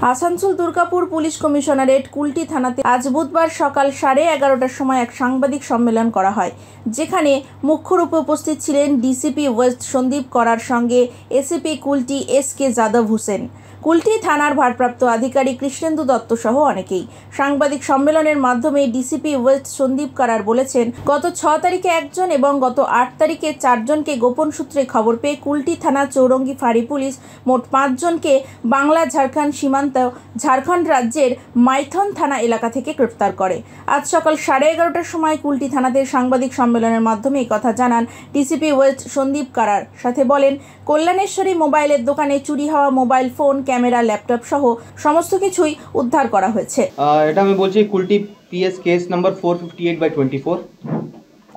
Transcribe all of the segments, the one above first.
Asansol Durgapur police commissionerate Kulti থানাতে আজ বুধবার সকাল 11:30টার সময় এক সাংবাদিক সম্মেলন করা হয়, যেখানে মুখ্য রূপে উপস্থিত ছিলেন ডিসিপি ওয়েস্ট সন্দীপ করার সঙ্গে এসিপি কুলটি এস.কে যাদব হোসেন, কুলটি থানার ভারপ্রাপ্ত আধিকারিক কৃষ্ণেন্দু দত্ত সহ অনেকেই। সাংবাদিক সম্মেলনের মাধ্যমে ডিসিপি ওয়েস্ট সন্দীপ করার বলেছেন, গত 6 তারিখে একজন এবং গত 8 তারিখে 4 জনকে গোপন সূত্রে খবর পেয়ে কুলটি থানা চৌরঙ্গি ফাঁড়ি পুলিশ মোট 5 জনকে বাংলা ঝাড়খণ্ড সীমান্ত ঝাড়খণ্ড রাজ্যের মাইথন থানা এলাকা থেকে গ্রেফতার করে। আজ সকাল 11:30টার সময় কুলটি থানাতে সাংবাদিক সম্মেলনের মাধ্যমে এই কথা জানান ডিসিপি ওয়েস্ট সন্দীপ করার। সাথে বলেন, কল্যাণেশ্বরী মোবাইলের দোকানে চুরি হওয়া মোবাইল ফোন, ক্যামেরা, ল্যাপটপ সহ সমস্ত কিছুই উদ্ধার করা হয়েছে। এটা আমি বলছি Kulti PS case number 458/24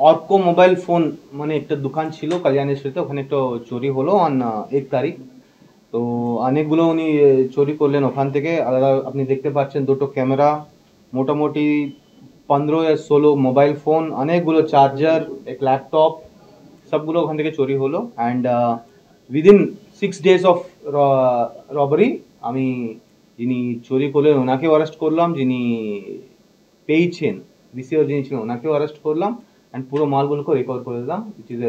অর্কো mobile phone মানে একটা দোকান ছিল কল্যাণেশ্বরীতে, ওখানে একটা চুরি হলো অন 1 তারিখ। তো অনেকগুলো উনি চুরি করলেন ওখান থেকে। আপনি দেখতে পাচ্ছেন দুটো ক্যামেরা, মোটামুটি 15 या 16 মোবাইল ফোন, অনেকগুলো চার্জার, এক ল্যাপটপ, সবগুলো ওখান থেকে চুরি হলো। And within 6 days of robbery আমি যিনি চুরি করলেন ওনাকেও অ্যারেস্ট করলাম, যিনি পেয়েছেন রিসিভার যিনি ছিলেন ওনাকেও অ্যারেস্ট করলাম, অ্যান্ড পুরো মালগুলোকে রিকভার করে দিলাম, which is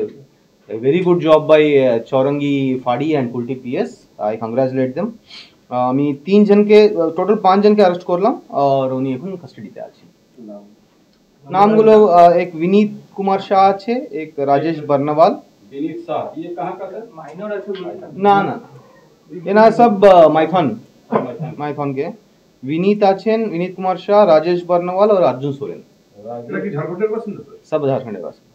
a very good job by Chaurangi Fadi and Kulti PS. I congratulate them. আমি 3 জনকে টোটাল 5 জনকে অ্যারেস্ট করলাম আর উনি এখন কাস্টাডিতে আছে। নামগুলো এক विनीत कुमार शाह আছে, এক राजेश बर्नवाल। विनीत शाह ये कहाँ का सर? माइनर আছে না না, এনা সব মাইথন के। विनीत আছেন, विनीत कुमार शाह, राजेश बर्नवाल और अर्जुन सोरेन। এরা কি ঝাড়খণ্ডের বাসিন্দা? सब झारखंड के